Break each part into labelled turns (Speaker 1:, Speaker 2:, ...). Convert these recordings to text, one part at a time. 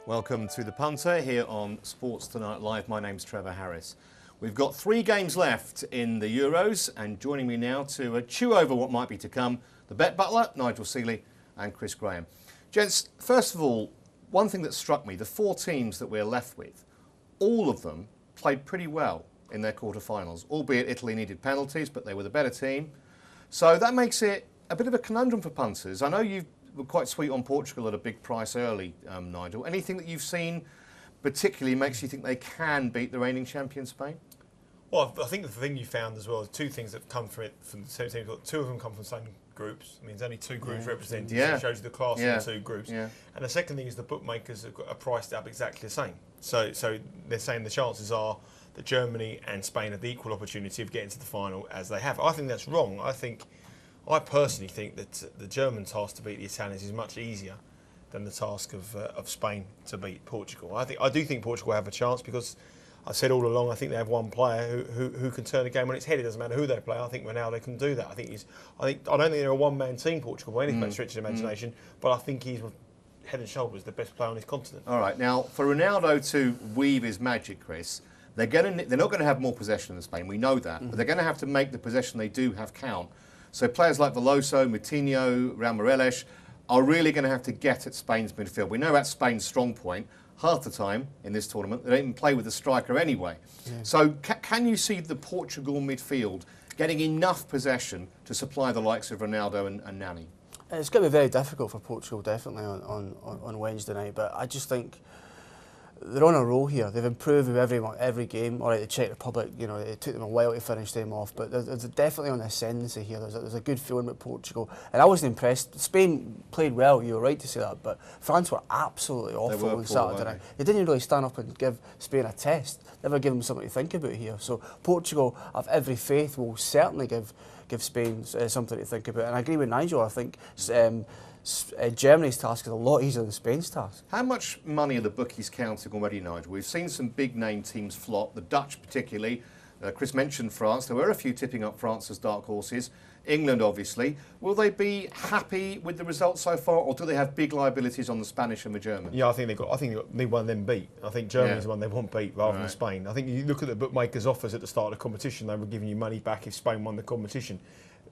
Speaker 1: Welcome to The Punter here on Sports Tonight Live. My name's Trevor Harris. We've got 3 games left in the Euros, and joining me now to chew over what might be to come, the Bet Butler, Nigel Seeley and Chris Graham. Gents, first of all, one thing that struck me, the 4 teams that we're left with, all of them played pretty well in their quarterfinals, albeit Italy needed penalties, but they were the better team. So that makes it a bit of a conundrum for punters. I know you were quite sweet on Portugal at a big price early, Nigel. Anything that you've seen particularly makes you think they can beat the reigning champion Spain?
Speaker 2: Well, I think the thing you found as well is 2 things that have come from it from the same team. 2 of them come from the same groups. I mean, there's only 2 groups represented, so it shows you the class of the 2 groups. Yeah. And the second thing is the bookmakers are priced up exactly the same. So they're saying the chances are that Germany and Spain have the equal opportunity of getting to the final as they have. I think that's wrong. I personally think that the German task to beat the Italians is much easier than the task of Spain to beat Portugal. I do think Portugal have a chance because I've said all along I think they have one player who can turn a game on its head. It doesn't matter who they play. I think Ronaldo can do that. I don't think they're a one-man team, Portugal, by any stretch of imagination. But I think he's head and shoulders the best player on this continent.
Speaker 1: All right, now for Ronaldo to weave his magic, Chris, they're not going to have more possession than Spain. We know that, but they're going to have to make the possession they do have count. So players like Veloso, Moutinho, Raul Meireles are really going to have to get at Spain's midfield. We know that's Spain's strong point. Half the time in this tournament, they don't even play with a striker anyway. Yeah. So can you see the Portugal midfield getting enough possession to supply the likes of Ronaldo and Nani?
Speaker 3: It's going to be very difficult for Portugal, definitely, on Wednesday night. But I just think they're on a roll here. They've improved with every game. All right, the Czech Republic, it took them a while to finish them off, but there's definitely on the ascendancy here. There's a good feeling about Portugal, and I wasn't impressed. Spain played well. You were right to say that, but France were absolutely awful on Saturday night. They didn't really stand up and give Spain a test. Never give them something to think about here. So Portugal, I've every faith, will certainly give Spain something to think about. And I agree with Nigel. I think Germany's task is a lot easier than Spain's task.
Speaker 1: How much money are the bookies counting already, Nigel? We've seen some big name teams flop, the Dutch particularly. Chris mentioned France. There were a few tipping up France as dark horses. England, obviously. Will they be happy with the results so far, or do they have big liabilities on the Spanish and the Germans?
Speaker 2: Yeah, I think they want them beat. I think Germany's the one they want beat rather than Spain. I think you look at the bookmakers' offers at the start of the competition, they were giving you money back if Spain won the competition.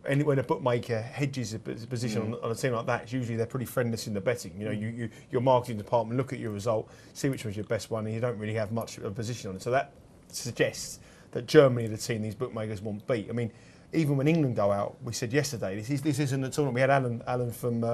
Speaker 2: And when a bookmaker hedges a position on a team like that, it's usually they're pretty friendless in the betting. Your marketing department look at your result, see which one's your best one, and you don't really have much of a position on it. So that suggests that Germany are the team these bookmakers want beat. I mean, even when England go out, we said yesterday, this isn't a tournament. We had Alan from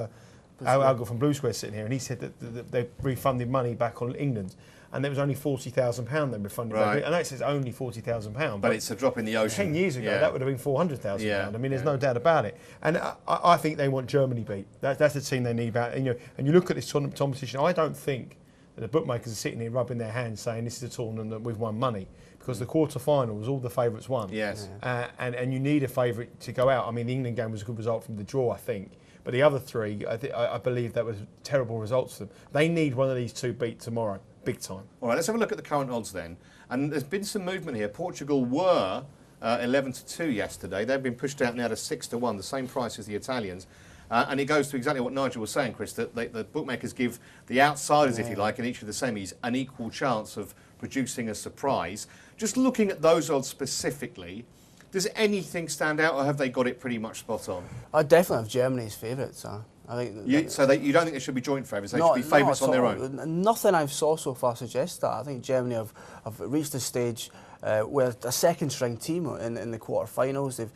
Speaker 2: Alga from Blue Square sitting here, and he said that they refunded money back on England. And there was only £40,000 they refunded. Right. And that says only £40,000.
Speaker 1: But it's a drop in the ocean.
Speaker 2: 10 years ago, that would have been £400,000. I mean, there's no doubt about it. And I think they want Germany beat. That's the team they need. And you look at this competition, I don't think that the bookmakers are sitting here rubbing their hands saying this is a tournament that we've won money. Because the quarter-finals, all the favourites won.
Speaker 1: Yes.
Speaker 2: And you need a favourite to go out. I mean, the England game was a good result from the draw, I think. But the other 3, I believe that was terrible results for them. They need one of these 2 beat tomorrow. Big time. All
Speaker 1: right, let's have a look at the current odds then. And there's been some movement here. Portugal were 11-2 yesterday. They've been pushed out now to 6-1, the same price as the Italians. And it goes to exactly what Nigel was saying, Chris, that the bookmakers give the outsiders, if you like, in each of the semis an equal chance of producing a surprise. Just looking at those odds specifically, does anything stand out, or have they got it pretty much spot on?
Speaker 3: I definitely have Germany's favourites. I think
Speaker 1: you don't think they should be joint favourites? They should be favourites on their own?
Speaker 3: Nothing I've saw so far suggests that. I think Germany have reached a stage where a second-string team in the quarter-finals. They've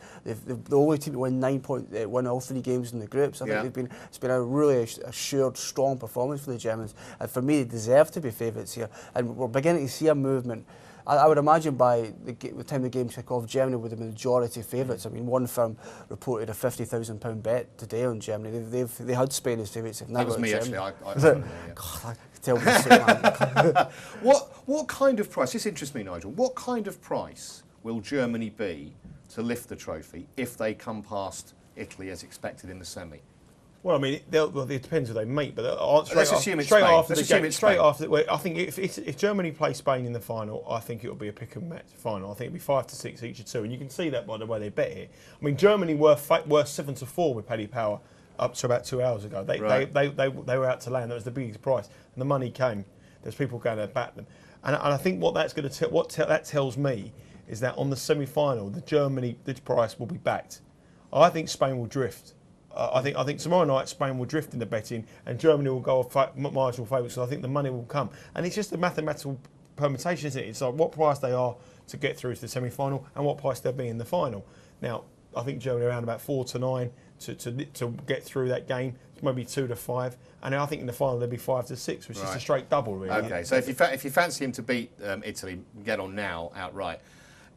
Speaker 3: the only team to win all 3 games in the groups. I think it's been a really assured, strong performance for the Germans. And for me, they deserve to be favourites here. And we're beginning to see a movement. I would imagine by the time the games kick off, Germany would have been the majority favourites. I mean, one firm reported a £50,000 bet today on Germany. They had Spain as favourites.
Speaker 1: That was me, actually. God,
Speaker 3: I tell me so, man.
Speaker 1: What kind of price? This interests me, Nigel. What kind of price will Germany be to lift the trophy if they come past Italy as expected in the semi?
Speaker 2: Well, I mean, it depends who they meet, but
Speaker 1: let's assume it's Spain.
Speaker 2: Straight after, I think if Germany play Spain in the final, I think it'll be a pick and match final. I think it'll be 5-6 each of 2, and you can see that by the way they bet here. I mean, Germany were 7-4 with Paddy Power up to about 2 hours ago. They were out to land. That was the biggest price, and the money came. there's people going to back them. And I think what that's going to that tells me is that on the semi-final, the price will be backed. I think Spain will drift. I think tomorrow night Spain will drift in the betting, and Germany will go off marginal favourites. So I think the money will come, and it's just a mathematical permutation, isn't it? It's like what price they are to get through to the semi-final, and what price they'll be in the final. Now, I think Germany around about 4 to 9 to get through that game. Maybe 2 to 5, and I think in the final there'll be 5 to 6, which is a straight double, really.
Speaker 1: Okay, so if you fancy him to beat Italy, get on now outright.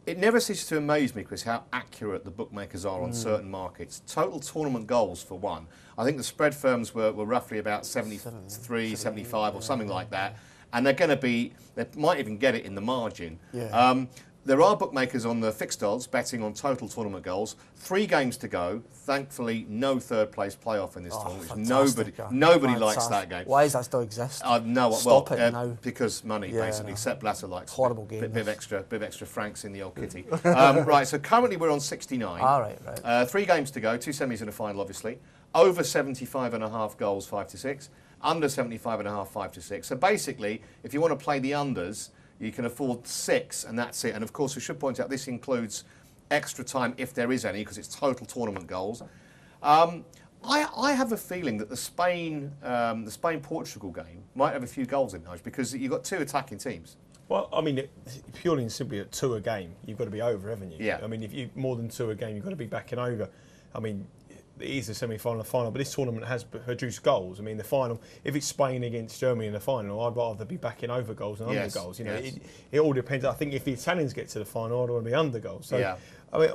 Speaker 1: It never ceases to amaze me, Chris, how accurate the bookmakers are on certain markets. Total tournament goals, for one. I think the spread firms were roughly about 73, 75 or something like that. And they're going to be, they might even get it in the margin.
Speaker 3: Yeah.
Speaker 1: There are bookmakers on the fixed odds betting on total tournament goals. 3 games to go. Thankfully, no third place playoff in this tournament. Nobody likes that game.
Speaker 3: Why does that still exist?
Speaker 1: No,
Speaker 3: Stop it now.
Speaker 1: Because money, basically. Sepp Blatter likes
Speaker 3: horrible game.
Speaker 1: Bit of extra francs in the old kitty. Right, so currently we're on 69.
Speaker 3: All right.
Speaker 1: 3 games to go, 2 semis and a final, obviously. Over 75.5 goals, 5 to 6. Under 75.5, 5 to 6. So basically, if you want to play the unders, you can afford 6, and that's it. And of course, we should point out this includes extra time if there is any, because it's total tournament goals. I have a feeling that the Spain-Portugal game might have a few goals in it, because you've got 2 attacking teams.
Speaker 2: Well, I mean, purely and simply at 2 a game, you've got to be over, haven't you?
Speaker 1: Yeah.
Speaker 2: I mean, if you more than 2 a game, you've got to be backing over. I mean, it is a semi-final and final, but this tournament has produced goals. I mean, the final, if it's Spain against Germany in the final, I'd rather be backing over goals than under goals. You know, it all depends. I think if the Italians get to the final, I'd want to be under goals. So, I mean,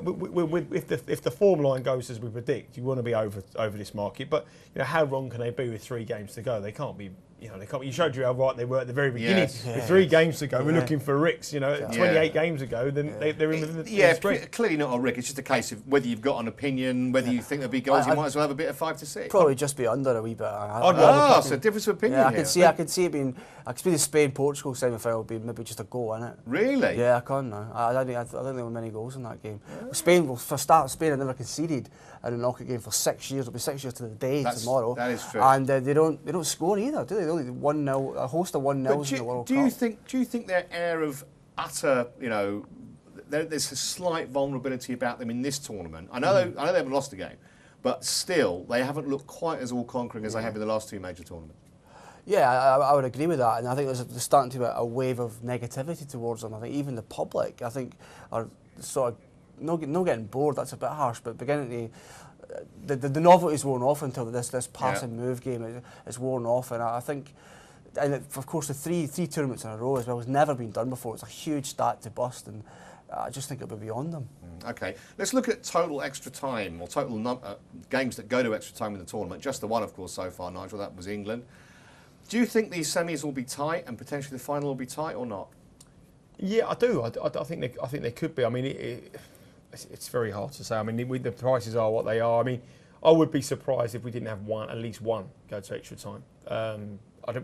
Speaker 2: if the form line goes as we predict, you want to be over this market. But you know, how wrong can they be with 3 games to go? They can't be. You know, they can't. You showed you how right they were at the very beginning. With 3 games to go, we're looking for Ricks. You know, 28 games ago, then they're in the spread.
Speaker 1: Clearly not a Rick. It's just a case of whether you've got an opinion, whether you think there'll be goals. You might as well have a bit of 5 to 6.
Speaker 3: Probably just be under a wee bit.
Speaker 1: So difference of opinion.
Speaker 3: Yeah, I can see it being. I could see the Spain-Portugal semi-final would be maybe just a goal in it.
Speaker 1: Really?
Speaker 3: Yeah, I can now. I don't think there were many goals in that game. Spain, well, for start, Spain had never conceded in a knockout game for 6 years. It'll be 6 years to the day tomorrow.
Speaker 1: That is true.
Speaker 3: And they don't score either, do they? They only 1-0, a host of 1-0s in the World Cup.
Speaker 1: Do you think their air of utter, you know, there's a slight vulnerability about them in this tournament? I know they haven't lost a game, but still they haven't looked quite as all-conquering as they have in the last 2 major tournaments.
Speaker 3: Yeah, I would agree with that, and I think there's starting to be a wave of negativity towards them. I think even the public, I think, are sort of not getting bored. That's a bit harsh, but beginning to the novelty's worn off until this pass and move game is worn off, and I think, and of course the three tournaments in a row as well has never been done before. It's a huge stat to bust, and I just think it'll be beyond them.
Speaker 1: Okay, let's look at total extra time or total games that go to extra time in the tournament. Just the one, of course, so far, Nigel. That was England. Do you think these semis will be tight and potentially the final will be tight or not? Yeah,
Speaker 2: I do. I think they could be. I mean, it's very hard to say. I mean, the prices are what they are. I mean, I would be surprised if we didn't have at least one go to extra time.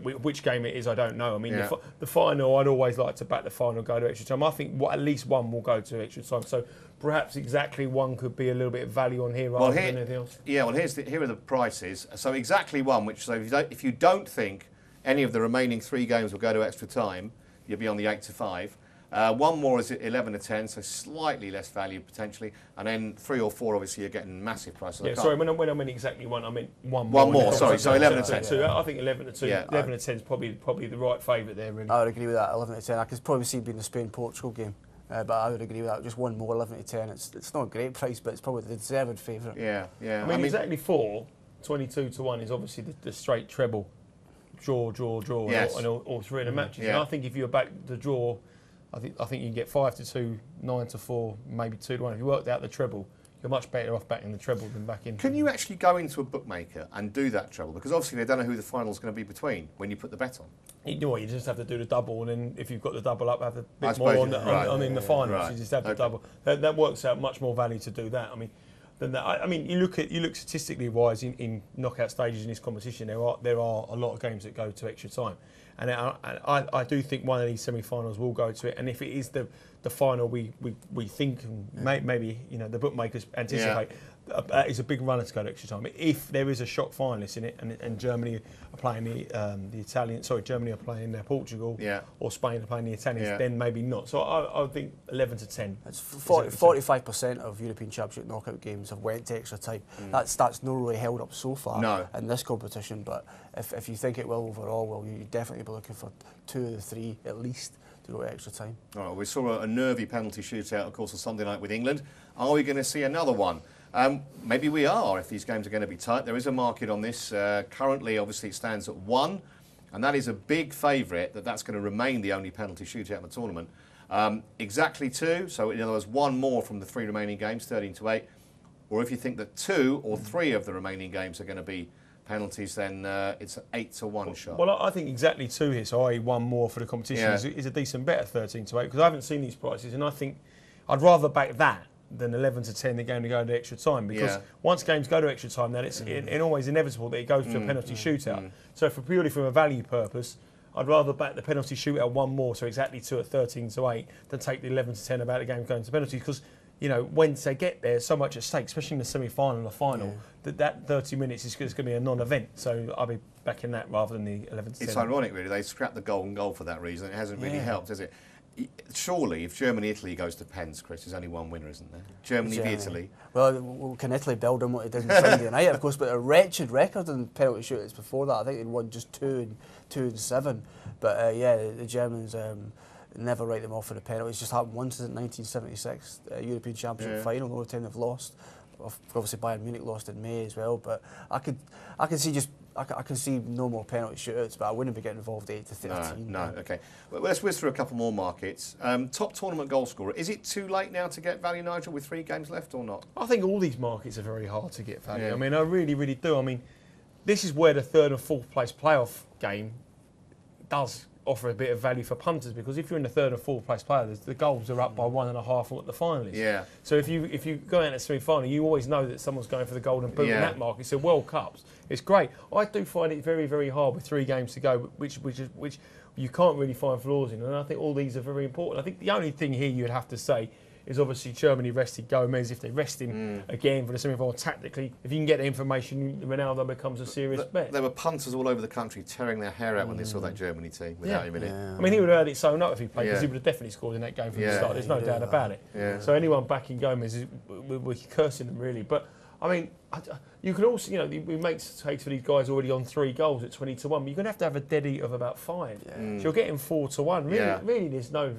Speaker 2: Which game it is, I don't know. I mean, the final, I'd always like to back the final go to extra time. I think at least one will go to extra time. So perhaps exactly one could be a little bit of value on here rather than anything else.
Speaker 1: Yeah, well, here are the prices. So exactly one, if you don't think any of the remaining 3 games will go to extra time, you'll be on the 8 to 5. One more is at 11 to 10, so slightly less value potentially, and then 3 or 4 obviously you're getting massive prices.
Speaker 2: Yeah, sorry, when I mean exactly one, I meant one
Speaker 1: more. One more, sorry, so 11 to 10.
Speaker 2: I think 11 to 2. Yeah, 11 to 10 is probably the right favourite there, really.
Speaker 3: I would agree with that. 11 to 10. I could probably see it being the Spain-Portugal game, but I would agree with that. Just one more, 11 to 10. It's not a great price, but it's probably the deserved favourite.
Speaker 1: Yeah.
Speaker 2: I mean exactly 4, 22 to 1 is obviously the straight treble. Draw,
Speaker 1: yes.
Speaker 2: and all 3 of the matches.
Speaker 1: Yeah.
Speaker 2: And I think if you're back the draw, I think you can get 5 to 2, 9 to 4, maybe 2 to 1. If you worked out the treble, you're much better off backing the treble than backing.
Speaker 1: Can you actually go into a bookmaker and do that treble? Because obviously they don't know who the final's going to be between when you put the bet on.
Speaker 2: You know what? You just have to do the double, and then if you've got the double up, have a bit more on the final.
Speaker 1: Right.
Speaker 2: So you just have the double. That works out much more value to do that. I mean. Than that. I mean, you look statistically wise in knockout stages in this competition. There are a lot of games that go to extra time, And I do think one of these semi-finals will go to it. And if it is the final we think, and maybe the bookmakers anticipate, is a big runner to go to extra time. If there is a shock finalist in it, and Germany are playing the Italians, Germany are playing Portugal, or Spain are playing the Italians, then maybe not. So I think 11-10.
Speaker 3: It's 45% of European Championship knockout games have went to extra time. That's not really held up so far in this competition. But if you think it will overall, well, you definitely be looking for 2 of the 3 at least to go to extra time. All
Speaker 1: right, we saw a nervy penalty shootout, of course, on Sunday night with England. Are we going to see another one? Maybe we are, if these games are going to be tight. There is a market on this. Currently, obviously, it stands at 1, and that is a big favourite that's going to remain the only penalty shootout in the tournament. Exactly 2, so in other words, 1 more from the 3 remaining games, 13-8. Or if you think that 2 or 3 of the remaining games are going to be penalties, then it's an 8-1 shot.
Speaker 2: Well, I think exactly 2 here, so i.e. 1 more for the competition is a decent bet at 13-8, because I haven't seen these prices, and I think I'd rather back that than 11-10 the game to go to extra time, because once games go to extra time, then it's always inevitable that it goes to a penalty shootout. So purely from a value purpose, I'd rather back the penalty shootout 1 more, so exactly 2 at 13-8, than take the 11-10 about the game going to penalties, because once they get there, so much at stake, especially in the semi-final and the final, that 30 minutes is going to be a non-event. So I'll be backing that rather than the 11-10.
Speaker 1: It's ironic, really. They scrapped the golden goal for that reason. It hasn't really helped, has it? Surely, if Germany-Italy goes to pens, Chris, there's only one winner, isn't there? Germany v Italy.
Speaker 3: Well, can Italy build on what they did on Sunday night, of course, but a wretched record in penalty shootouts before that. I think they'd won just 2 and 7. But the Germans never write them off for the penalties. It's just happened once since 1976, European Championship final. The only time they've lost. Obviously, Bayern Munich lost in May as well. But I can see no more penalty shootouts, but I wouldn't be getting involved 8-13.
Speaker 1: No, okay. Well, let's whiz through a couple more markets. Top tournament goal scorer. Is it too late now to get value, Nigel, with 3 games left or not?
Speaker 2: I think all these markets are very hard to get value. I mean, I really, really do. I mean, this is where the 3rd and 4th place playoff game does offer a bit of value for punters, because if you're in the 3rd and 4th place player, the goals are up by 1.5 from what the final is.
Speaker 1: Yeah.
Speaker 2: So if you go out in a semi-final, you always know that someone's going for the golden boot in that market. So World Cups, it's great. I do find it very, very hard with 3 games to go, which you can't really find flaws in, and I think all these are very important. I think the only thing here you'd have to say is obviously Germany rested Gomez. If they rest him again for the semi-final tactically, if you can get the information, Ronaldo becomes a serious bet.
Speaker 1: There were punters all over the country tearing their hair out when they saw that Germany team without him in it.
Speaker 2: I mean, he would have heard it sewn up if he played, because he would have definitely scored in that game from the start. There's no doubt about it. So anyone backing Gomez, we're cursing them really. But I mean, you can also, we make takes for these guys already on 3 goals at 20-1, but you're going to have a dead eat of about 5. So you're getting 4-1. Really, there's no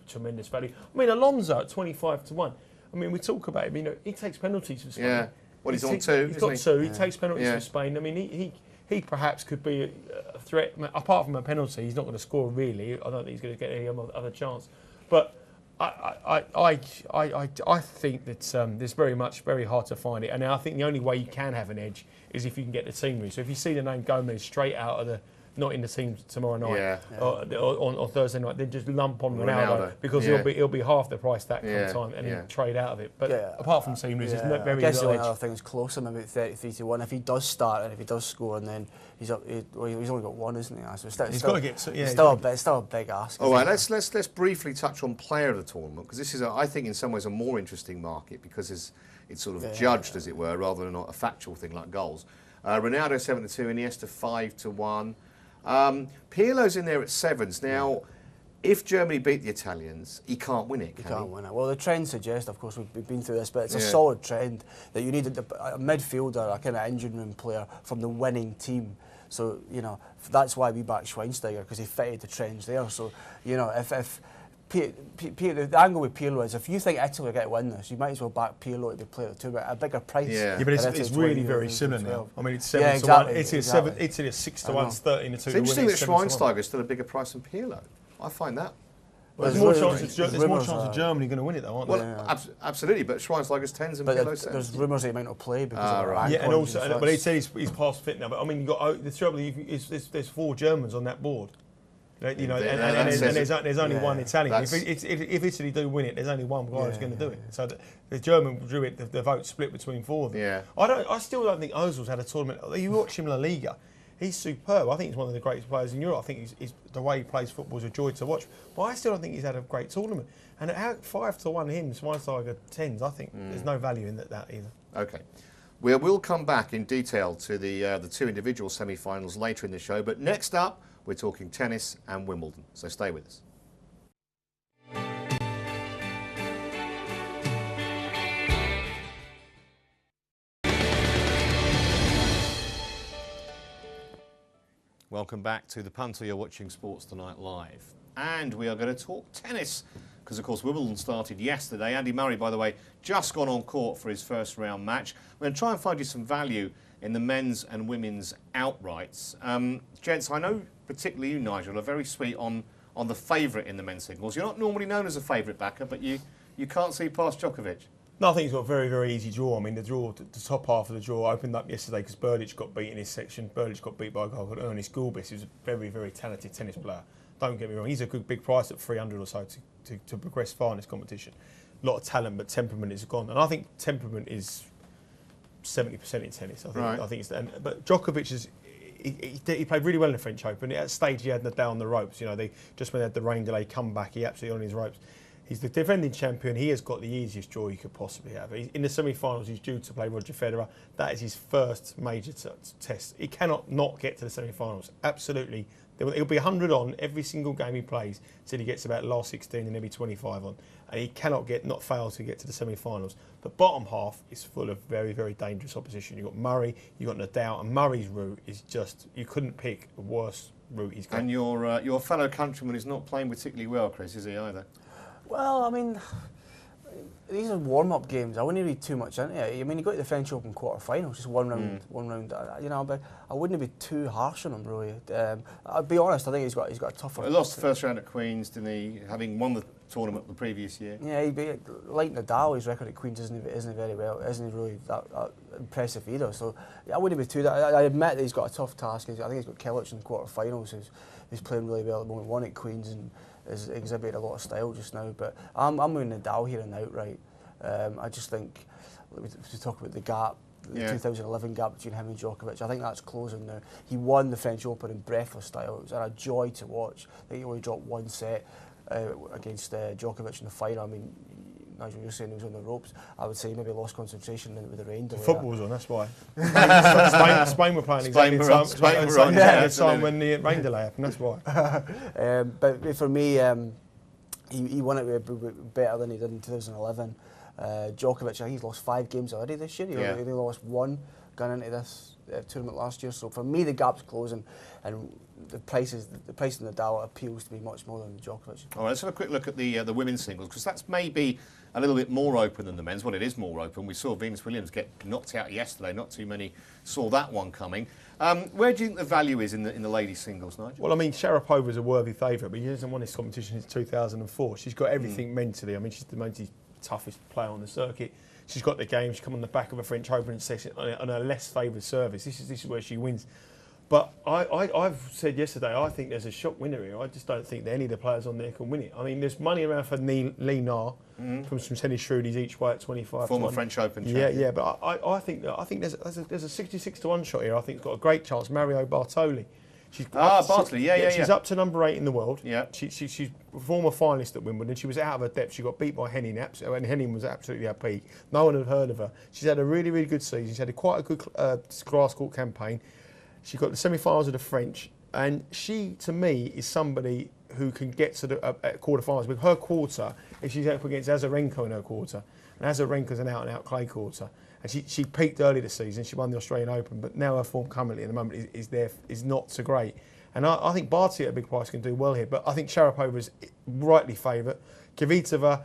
Speaker 2: tremendous value. I mean, Alonso at 25-1. I mean, we talk about him. He takes penalties for Spain.
Speaker 1: Yeah. Well, he's on 2.
Speaker 2: He's got 2. He takes penalties for Spain. I mean, he perhaps could be a threat. Apart from a penalty, he's not going to score really. I don't think he's going to get any other chance. But I think that it's very hard to find it, and I think the only way you can have an edge is if you can get the team read. So if you see the name Gomez straight out of not in the team tomorrow night or on Thursday night, then just lump on Ronaldo, because he'll be half the price that time, and he'll trade out of it. But apart from team reads, there's very
Speaker 3: little edge. I guess the
Speaker 2: other
Speaker 3: thing is closer, maybe 33-1. If he does start and if he does score, and then he's only got 1, isn't he? So
Speaker 2: he's got to get.
Speaker 3: It's still a big ask.
Speaker 1: All right, let's briefly touch on player of the tournament, because this is, I think, in some ways a more interesting market, because it's sort of judged, as it were, rather than a factual thing like goals. Ronaldo 7-2, Iniesta 5-1. Pirlo's in there at 7s. Now, if Germany beat the Italians, he can't win it, can he?
Speaker 3: Can't win it. Well, the trend suggests, of course, we've been through this, but it's a solid trend that you need a midfielder, a kind of engine room player from the winning team. So, that's why we back Schweinsteiger, because he fitted the trends there. So, if the angle with Pirlo is, if you think Italy are going to win this, you might as well back Pirlo to be player of the tournament at a bigger price.
Speaker 2: Yeah, but it's really very similar now. I mean, it's 7-1. Italy 6-1, it's 13-2.
Speaker 1: It's interesting that Schweinsteiger is still a bigger price than Pirlo. I find that.
Speaker 2: Well, there's more chance of Germany going to win it, though, aren't there?
Speaker 1: Well, absolutely, but Schweinsteiger's 10s and Pirlo's 7s.
Speaker 3: There's rumours that he might not play because of that.
Speaker 2: Yeah, and also, but he said he's past fit now. But I mean, you got the trouble is there's 4 Germans on that board. And there's only one Italian. If Italy do win it, there's only one guy who's going to do it. So the German drew it. The vote split between 4 of them.
Speaker 1: Yeah.
Speaker 2: I still don't think Ozil's had a tournament. You watch him La Liga. He's superb. I think he's one of the greatest players in Europe. I think the way he plays football is a joy to watch. But I still don't think he's had a great tournament. And at 5-1 him, Schweinsteiger 10s, I think there's no value in that either.
Speaker 1: Okay. We'll come back in detail to the two individual semi-finals later in the show. But next up, we're talking tennis and Wimbledon. So stay with us. Welcome back to The Punter. You're watching Sports Tonight Live. And we are going to talk tennis, because, of course, Wimbledon started yesterday. Andy Murray, by the way, just gone on court for his first round match. We're going to try and find you some value in the men's and women's outrights. Gents, I know particularly you, Nigel, are very sweet on the favourite in the men's singles. You're not normally known as a favourite backer, but you can't see past Djokovic.
Speaker 2: No, I think he's got a very, very easy draw. I mean, the top half of the draw opened up yesterday because Berdych got beat in his section. Berdych got beat by a guy called Ernest Gulbis, who's a very, very talented tennis player. Don't get me wrong, he's a good big price at 300 or so to progress far in this competition. A lot of talent, but temperament is gone. And I think temperament is 70% in tennis. I think it's. But Djokovic he played really well in the French Open. At stage he had Nadal on the ropes. You know, just when they had the rain delay comeback, he absolutely on his ropes. He's the defending champion. He has got the easiest draw you could possibly have. In the semi-finals, he's due to play Roger Federer. That is his first major test. He cannot not get to the semi-finals. Absolutely. He'll be 100 on every single game he plays till he gets about last 16 and maybe 25 on. And he cannot not fail to get to the semi-finals. The bottom half is full of very, very dangerous opposition. You've got Murray, you've got Nadal, and Murray's route is just, you couldn't pick a worse route he's got.
Speaker 1: And your fellow countryman is not playing particularly well, Chris, is he either?
Speaker 3: Well, I mean, these are warm-up games. I wouldn't read too much into it. I mean, he got to the French Open quarter-finals, just one round. You know, but I wouldn't be too harsh on him, really. I'll be honest. I think he's got a tougher.
Speaker 1: Well, he lost the first round at Queen's, didn't he? Having won the tournament the previous year.
Speaker 3: Yeah, like Nadal, his record at Queen's isn't very well. Isn't really that impressive either. So I wouldn't be too. I admit that he's got a tough task. I think he's got Kilic in the quarter-finals, who's playing really well at the moment. Won at Queen's and is exhibiting a lot of style just now, but I'm with Nadal here and outright. I just think, to talk about the gap, the 2011 gap between him and Djokovic, I think that's closing now. He won the French Open in breathless style. It was a joy to watch. I think he only dropped one set against Djokovic in the final. I mean, Nigel, you're saying he was on the ropes. I would say he maybe lost concentration with the rain delay.
Speaker 2: Football was on, that's why. Spain were playing exactly the time when the rain delay happened, that's why.
Speaker 3: But for me, he won it better than he did in 2011. Djokovic, I think he's lost 5 games already this year. He only lost 1 going into this tournament last year. So for me, the gap's closing, and the price of Nadal appeals to me much more than Djokovic.
Speaker 1: All right, let's have a quick look at the women's singles, because that's maybe a little bit more open than the men's. Well, it is more open. We saw Venus Williams get knocked out yesterday. Not too many saw that one coming. Where do you think the value is in the ladies' singles, Nigel?
Speaker 2: Well, I mean, Sharapova is a worthy favourite, but she hasn't won this competition since 2004. She's got everything mentally. I mean, she's the most toughest player on the circuit. She's got the game. She's come on the back of a French Open session on a less favoured service. This is where she wins. But I've said yesterday, I think there's a shock winner here. I just don't think that any of the players on there can win it. I mean, there's money around for Lee Na from some tennis shrewdies each way at 25.
Speaker 1: Former French Open champion.
Speaker 2: Yeah, but I think there's a 66 to 1 shot here. I think it's got a great chance. Mario Bartoli. She's up to number 8 in the world. Yeah. She's a former finalist at Wimbledon. She was out of her depth. She got beat by Henning, and Henning was absolutely at peak. No one had heard of her. She's had a really, really good season. She's had quite a good grass court campaign. She got the semi-finals of the French, and she, to me, is somebody who can get to the quarter-finals. With her quarter, if she's up against Azarenka in her quarter, and Azarenka's an out-and-out clay quarter, and she peaked early this season. She won the Australian Open, but now her form currently at the moment is not so great. And I think Barty at a big price can do well here, but I think Sharapova is rightly favourite. Kvitova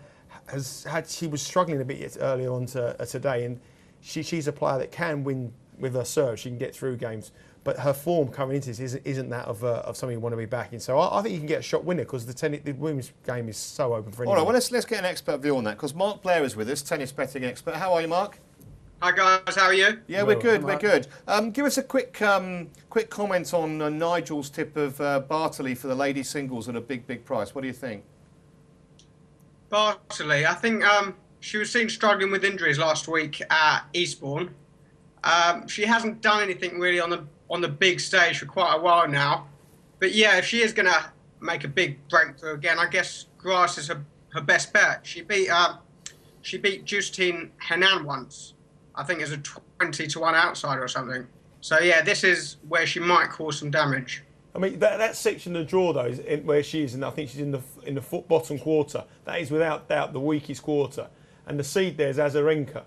Speaker 2: she was struggling a bit earlier on today, and she's a player that can win with her serve. She can get through games. But her form coming into this isn't that of something you want to be backing. So I think you can get a shot winner because the women's game is so open for anyone.
Speaker 1: All right, well, let's get an expert view on that, because Marc Blair is with us, tennis betting expert. How are you, Mark?
Speaker 4: Hi guys, how are you?
Speaker 1: Yeah, we're good, we're good. Give us a quick comment on Nigel's tip of Bartoli for the ladies' singles at a big price. What do you think?
Speaker 4: Bartoli, I think she was seen struggling with injuries last week at Eastbourne. She hasn't done anything really on the big stage for quite a while now. But yeah, if she is going to make a big breakthrough again, I guess grass is her best bet. She beat Justine Henin once, I think as a 20-1 outsider or something. So yeah, this is where she might cause some damage.
Speaker 2: I mean, that section of the draw though, is where she is, and I think she's in the bottom quarter. That is without doubt the weakest quarter, and the seed there is Azarenka,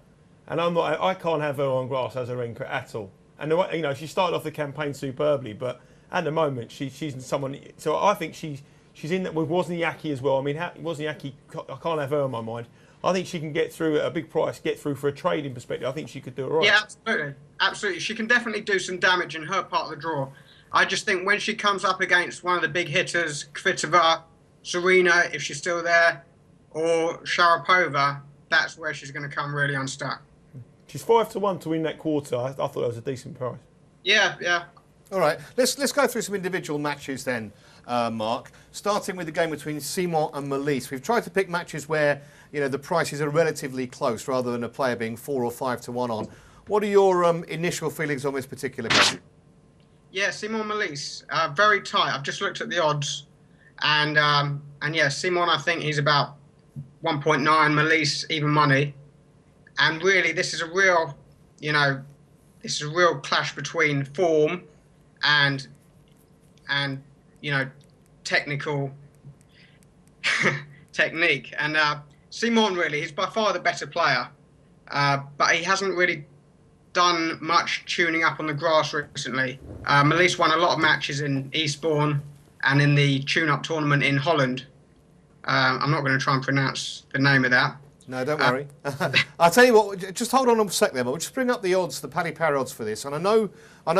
Speaker 2: and I can't have her on grass, Azarenka, at all. And she started off the campaign superbly, but at the moment she's someone. So I think she's in that with Wozniacki as well. I mean, Wozniacki, I can't have her on my mind. I think she can get through at a big price, get through for a trading perspective. I think she could do it right.
Speaker 4: Yeah, absolutely. Absolutely. She can definitely do some damage in her part of the draw. I just think when she comes up against one of the big hitters, Kvitova, Serena, if she's still there, or Sharapova, that's where she's going to come really unstuck.
Speaker 2: She's 5-1 to win that quarter. I thought that was a decent price.
Speaker 4: Yeah, yeah.
Speaker 1: All right, let's go through some individual matches then, Mark. Starting with the game between Simon and Melise. We've tried to pick matches where the prices are relatively close, rather than a player being 4 or 5-1 on. What are your initial feelings on this particular game?
Speaker 4: Yeah, Simon Melise, very tight. I've just looked at the odds, and yeah, Simon, I think he's about 1.9. Melise even money, and really, this is a real, clash between form and technical technique. And Simon, really, he's by far the better player, but he hasn't really done much tuning up on the grass recently. Melise won a lot of matches in Eastbourne and in the tune-up tournament in Holland. I'm not going to try and pronounce the name of that.
Speaker 1: No, don't worry. I'll tell you what, just hold on a sec there, but we'll just bring up the odds, the Paddy Power odds for this. And I know,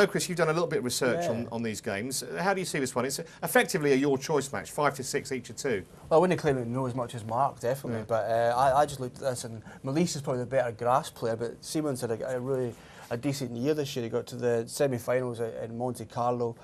Speaker 1: Chris, you've done a little bit of research on these games. How do you see this one? It's effectively a your choice match, 5-6 each of two.
Speaker 3: Well, I wouldn't claim to know as much as Mark, definitely, but I just looked at this, and Melise is probably the better grass player, but Simon's had a decent year this year. He got to the semi-finals in Monte Carlo.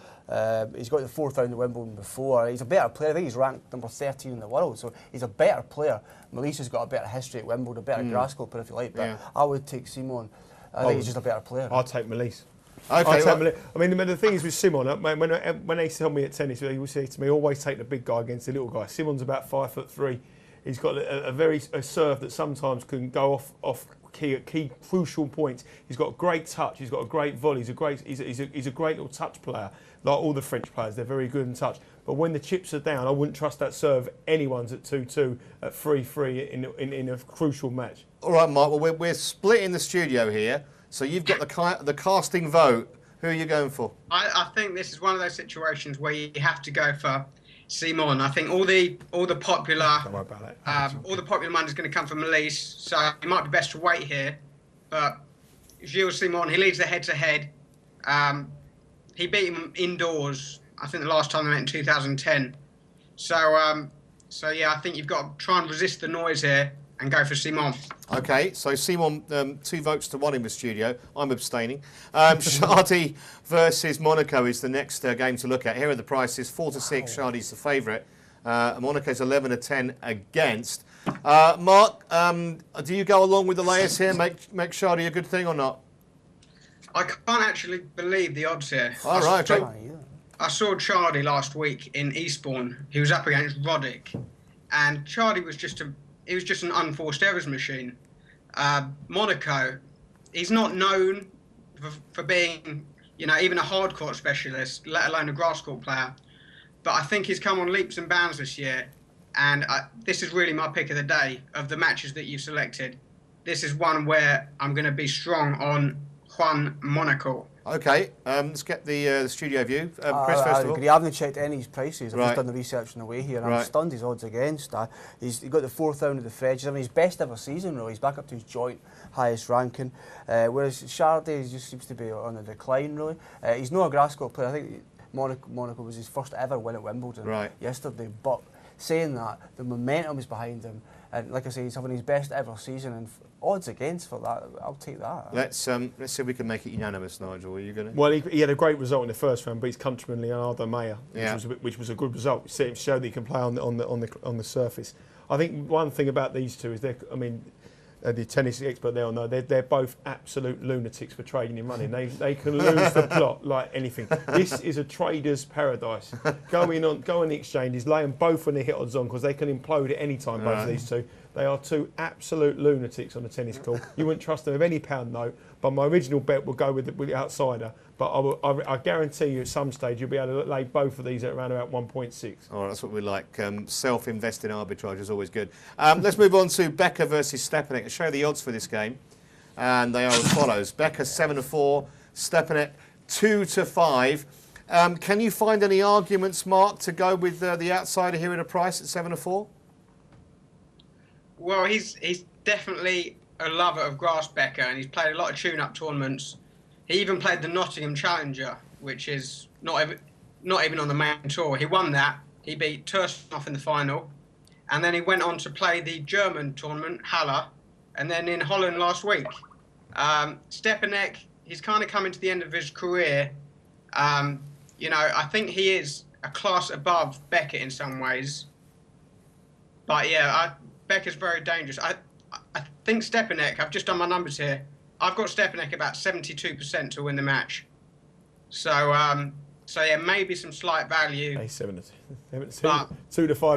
Speaker 3: He's got the fourth round of Wimbledon before. He's a better player. I think he's ranked number 13 in the world, so he's a better player. Melise has got a better history at Wimbledon, a better grass sculptor, if you like, but I would take Simon. I think he's just a better player.
Speaker 2: I'll take Melise.
Speaker 1: Okay,
Speaker 2: I mean, the thing is with Simon, when they tell me at tennis, he would say to me, always take the big guy against the little guy. Simon's about 5'3". He's got a serve that sometimes can go off key crucial points. He's got great touch. He's got a great volley. He's a great little touch player. Like all the French players, they're very good in touch. But when the chips are down, I wouldn't trust that serve. Anyone's at 2-2, at 3-3 in a crucial match.
Speaker 1: All right, Mark. Well, we're split in the studio here, so you've got the casting vote. Who are you going for?
Speaker 4: I think this is one of those situations where you have to go for Simon. I think all the popular
Speaker 2: Don't worry about that.
Speaker 4: all the popular money is going to come from Melise, so it might be best to wait here. But Gilles Simon, he leads the head-to-head. He beat him indoors, I think the last time they met in 2010. So yeah, I think you've got to try and resist the noise here and go for Simon.
Speaker 1: Okay, so Simon, 2-1 in the studio. I'm abstaining. Chardy versus Monaco is the next game to look at. Here are the prices: 4-6. Chardy's the favourite. Monaco's 11-10 against. Mark, do you go along with the layers here? Make Chardy a good thing or not?
Speaker 4: I can't actually believe the odds here.
Speaker 1: All right. Okay.
Speaker 4: I saw Chardy last week in Eastbourne. He was up against Roddick, and Chardy was just an unforced errors machine. Monaco, he's not known for being, even a hard court specialist, let alone a grass court player. But I think he's come on leaps and bounds this year, and this is really my pick of the day of the matches that you've selected. This is one where I'm going to be strong on Juan Monaco.
Speaker 1: Okay, let's get the studio view. Chris, first of all.
Speaker 3: I haven't checked any of his prices. I've
Speaker 1: Right.
Speaker 3: just done the research on the way here, and
Speaker 1: Right.
Speaker 3: I'm stunned his odds against. He's got the fourth round of the French. He's having his best ever season, really. He's back up to his joint highest ranking. Whereas Chardy just seems to be on the decline, really. He's not a grass court player. I think Monaco was his first ever win at Wimbledon yesterday. But saying that, the momentum is behind him. And like I say, he's having his best ever season, and odds against for that, I'll take that.
Speaker 1: Let's see if we can make it unanimous, Nigel. Are you going to?
Speaker 2: Well, he had a great result in the first round, beats countryman Leonardo Meyer,
Speaker 1: Yeah.
Speaker 2: which was a good result. It showed that he can play on the surface. I think one thing about these two is the tennis expert there will know, they're both absolute lunatics for trading in money. They can lose the plot like anything. This is a trader's paradise. Go on the exchanges, lay them both when they hit odds on, because they can implode at any time, both of these two. They are two absolute lunatics on the tennis court. You wouldn't trust them with any pound note, but my original bet will go with the outsider. But I guarantee you at some stage you'll be able to lay both of these at around about 1.6.
Speaker 1: All right, that's what we like. Self-invested arbitrage is always good. Let's move on to Becker versus Stepanek. I'll show you the odds for this game. And they are as follows. Becker 7-4, Stepanek 2-5. Can you find any arguments, Mark, to go with the outsider here at a price at 7-4?
Speaker 4: Well, he's definitely a lover of grass, Becker, and he's played a lot of tune-up tournaments. He even played the Nottingham Challenger, which is not even on the main tour. He won that. He beat Tursunov in the final. And then he went on to play the German tournament, Halle, and then in Holland last week. Stepanek, he's kind of coming to the end of his career. You know, I think he is a class above Becker in some ways. But yeah, Becker's very dangerous. I think Stepanek, I've just done my numbers here, I've got Stepanek about 72% to win the match. So yeah, maybe some slight value.
Speaker 2: 2-5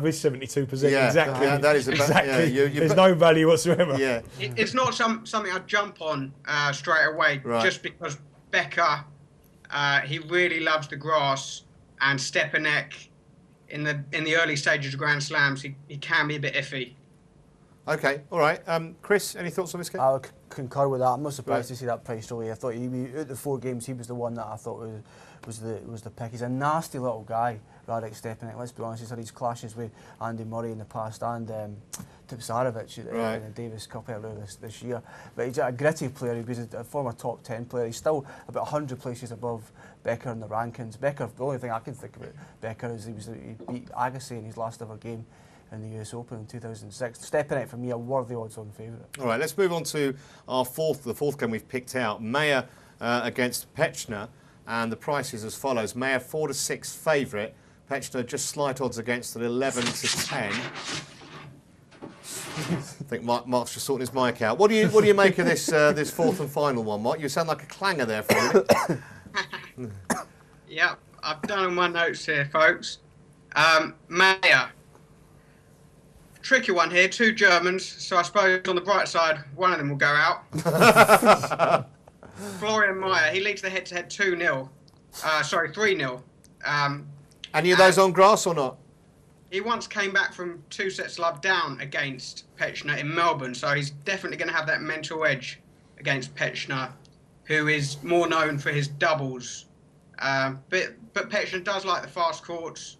Speaker 2: is 72%.
Speaker 1: Yeah,
Speaker 2: exactly.
Speaker 1: That is
Speaker 2: exactly.
Speaker 1: Yeah,
Speaker 2: there's no value whatsoever.
Speaker 1: Yeah.
Speaker 4: It's not something I'd jump on straight away, just because Becker, he really loves the grass, and Stepanek, in the early stages of Grand Slams, he can be a bit iffy.
Speaker 1: Okay, all right. Chris, any thoughts on this game?
Speaker 3: I would concur with that. I'm not surprised to see that price away. I thought out the 4 games, he was the one that I thought was the pick. He's a nasty little guy, Radek Stepanek. Let's be honest, he's had his clashes with Andy Murray in the past and Tipsarevic in the Davis Cup earlier this year. But he's a gritty player. He was a former top 10 player. He's still about 100 places above Becker in the rankings. Becker, the only thing I can think about Becker is he beat Agassi in his last ever game in the US Open in 2006. Stepanek, for me, a worthy odds-on favourite.
Speaker 1: All right, let's move on to the fourth game we've picked out. Mayer against Pechner, and the price is as follows. Mayer 4-6 favourite. Pechner just slight odds against at 11-10. I think Mark's just sorting his mic out. What do you make of this fourth and final one, Mark? You sound like a clanger there for me.
Speaker 4: Yeah, I've done all my notes here, folks. Mayer. Tricky one here, 2 Germans, so I suppose on the bright side, one of them will go out. Florian Mayer, he leads the head-to-head 2-0. 3-0.
Speaker 1: Any of those on grass or not?
Speaker 4: He once came back from 2 sets love down against Pechner in Melbourne, so he's definitely going to have that mental edge against Pechner, who is more known for his doubles. But Pechner does like the fast courts,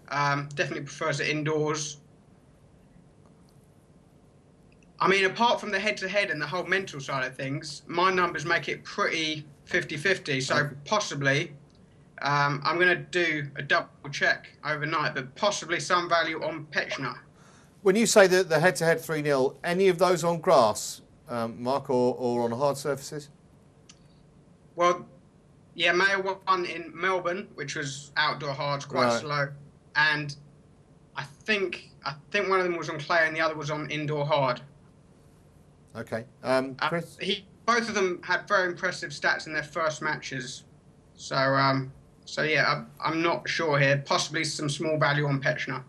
Speaker 4: definitely prefers it indoors. I mean, apart from the head-to-head and the whole mental side of things, my numbers make it pretty 50-50. So possibly, I'm going to do a double check overnight, but possibly some value on Pechner.
Speaker 1: When you say the head-to-head 3-0, any of those on grass, Mark, or on hard surfaces?
Speaker 4: Well, yeah, Mayer won in Melbourne, which was outdoor hards, quite slow, and I think one of them was on clay and the other was on indoor hard.
Speaker 1: Okay. Chris?
Speaker 4: Both of them had very impressive stats in their first matches. So yeah, I'm not sure here. Possibly some small value on Pechner.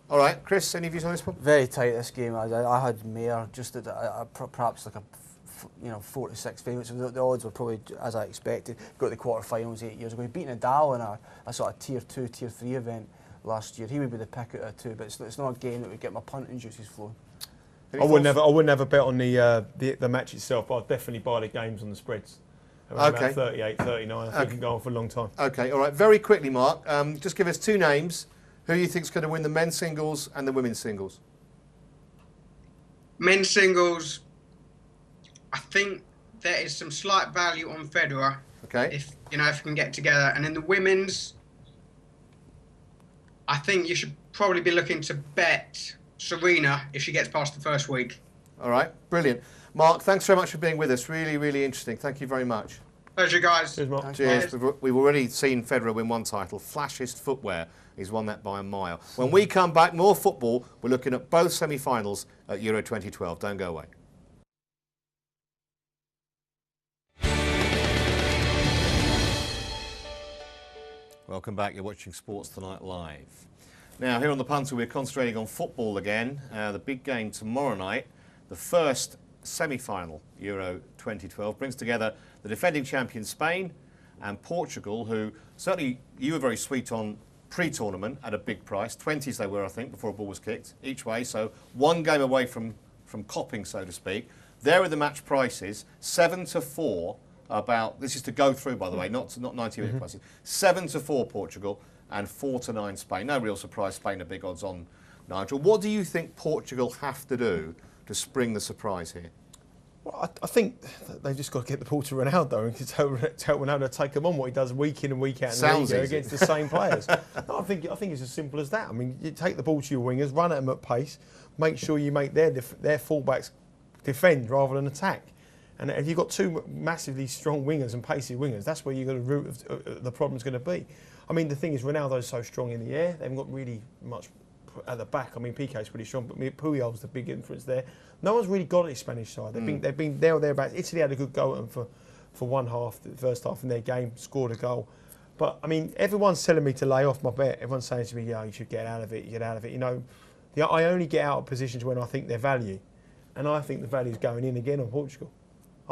Speaker 1: All right. Chris, any views on this one?
Speaker 3: Very tight, this game. I had Mayer just at perhaps like a 4-6 favourite. So the odds were probably as I expected. Got the quarterfinals 8 years ago. He'd beaten Nadal in a sort of tier 2, tier 3 event last year. He would be the pick out of 2, but it's not a game that would get my punting juices flowing.
Speaker 2: I wouldn't have a bet on the match itself, but I'd definitely buy the games on the spreads. Around about 38, 39. I think it can go on for a long time.
Speaker 1: Okay, all right. Very quickly, Mark, just give us 2 names. Who you think's going to win the men's singles and the women's singles?
Speaker 4: Men's singles, I think there is some slight value on Federer.
Speaker 1: Okay.
Speaker 4: If we can get together. And in the women's, I think you should probably be looking to bet Serena if she gets past the first week.
Speaker 1: All right, brilliant. Mark, thanks very much for being with us. Really, really interesting. Thank you very much.
Speaker 4: Pleasure, guys.
Speaker 2: Cheers, Mark.
Speaker 1: Cheers. We've already seen Federer win one title, Flashest Footwear. He's won that by a mile. When we come back, more football. We're looking at both semi-finals at Euro 2012. Don't go away. Welcome back. You're watching Sports Tonight Live. Now, here on the Punter, we're concentrating on football again. The big game tomorrow night, the first semi-final Euro 2012, brings together the defending champion Spain and Portugal, who certainly you were very sweet on pre-tournament at a big price. 20s they were, I think, before a ball was kicked each way. So one game away from copping, so to speak. There are the match prices, 7-4. This is to go through, by the way, not 90-minute prices. 7-4 Portugal and 4-9 Spain. No real surprise, Spain are big odds on, Nigel. What do you think Portugal have to do to spring the surprise here?
Speaker 2: Well, I think they've just got to get the ball to Ronaldo and tell Ronaldo to take him on what he does week in and week out in the league against the same players. No, I think it's as simple as that. I mean, you take the ball to your wingers, run at them at pace, make sure you make their fullbacks defend rather than attack. And if you've got two massively strong wingers and pacey wingers, that's where you've got the root of the problem's going to be. I mean, the thing is, Ronaldo's so strong in the air, they haven't got really much at the back. I mean, Piqué's pretty strong, but Puyol's the big influence there. No one's really got it, Spanish side. They've been there or thereabouts. Italy had a good go at them for one half, the first half in their game, scored a goal. But, I mean, everyone's telling me to lay off my bet. Everyone's saying to me, yeah, you should get out of it, you get out of it. You know, I only get out of positions when I think they're value. And I think the value's going in again on Portugal.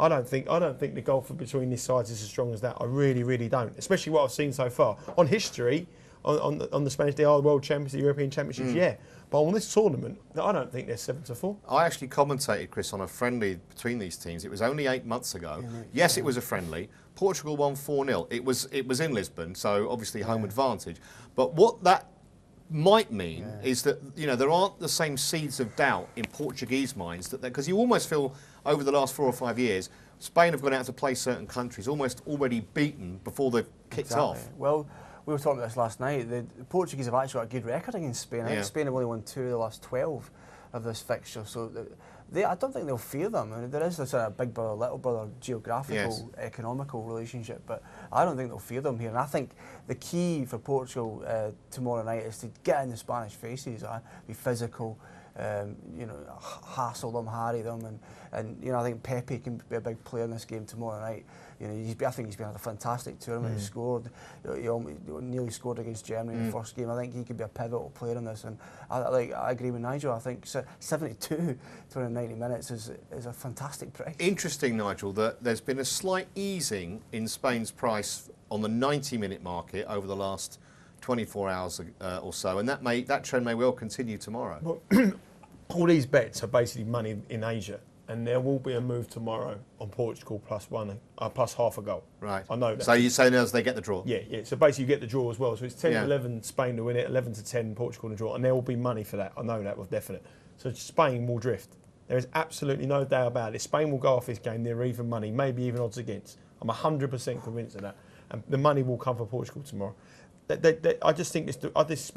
Speaker 2: I don't think the goal between these sides is as strong as that. I really, really don't. Especially what I've seen so far. On history, on the Spanish, they are the world champions, the European championships, yeah. But on this tournament, I don't think they're 7-4.
Speaker 1: I actually commentated, Chris, on a friendly between these teams. It was only 8 months ago. Yes, it was a friendly. Portugal won 4-0. It was in Lisbon, so obviously home advantage. But what that might mean is that there aren't the same seeds of doubt in Portuguese minds because you almost feel over the last 4 or 5 years Spain have gone out to play certain countries almost already beaten before they've kicked off.
Speaker 3: Well, we were talking about this last night. The Portuguese have actually got a good record against Spain. I think Spain have only won 2 of the last 12 of this fixture, so I don't think they'll fear them. I mean, there is this sort of big brother, little brother geographical, economical relationship, but I don't think they'll fear them here. And I think the key for Portugal tomorrow night is to get in the Spanish faces, be physical, hassle them, harry them, and I think Pepe can be a big player in this game tomorrow night. I think he's been had a fantastic tournament. He scored, he nearly scored against Germany in the first game. I think he could be a pivotal player in this, and I agree with Nigel. I think 72 to 90 minutes is a fantastic price.
Speaker 1: Interesting, Nigel, that there's been a slight easing in Spain's price on the 90-minute market over the last 24 hours or so, and that trend may well continue tomorrow.
Speaker 2: Well, all these bets are basically money in Asia. And there will be a move tomorrow on Portugal plus half a goal.
Speaker 1: Right.
Speaker 2: I know that.
Speaker 1: So you're saying as they get the draw?
Speaker 2: Yeah. So basically you get the draw as well. So it's 10-11 Spain to win it, 11-10 Portugal to draw, and there will be money for that. I know that was definite. So Spain will drift. There is absolutely no doubt about it. Spain will go off this game. They're even money, maybe even odds against. I'm 100% convinced of that. And the money will come for Portugal tomorrow. I just think this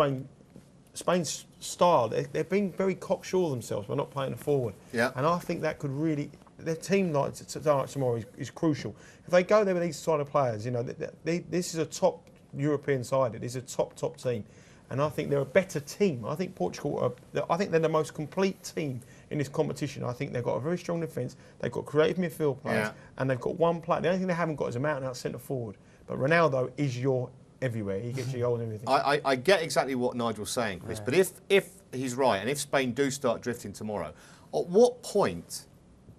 Speaker 2: Spain's style, they've been very cocksure themselves by not playing a forward. Yeah. And I think that could really, their team night tomorrow is crucial. If they go there with these sort of players, this is a top European side. It is a top team. And I think they're a better team. I think Portugal I think they're the most complete team in this competition. I think they've got a very strong defence. They've got creative midfield players. And they've got one player. The only thing they haven't got is a out-and-out centre forward. But Ronaldo is your everywhere. He gets you goals and everything.
Speaker 1: I get exactly what Nigel's saying, Chris, but if he's right and if Spain do start drifting tomorrow, at what point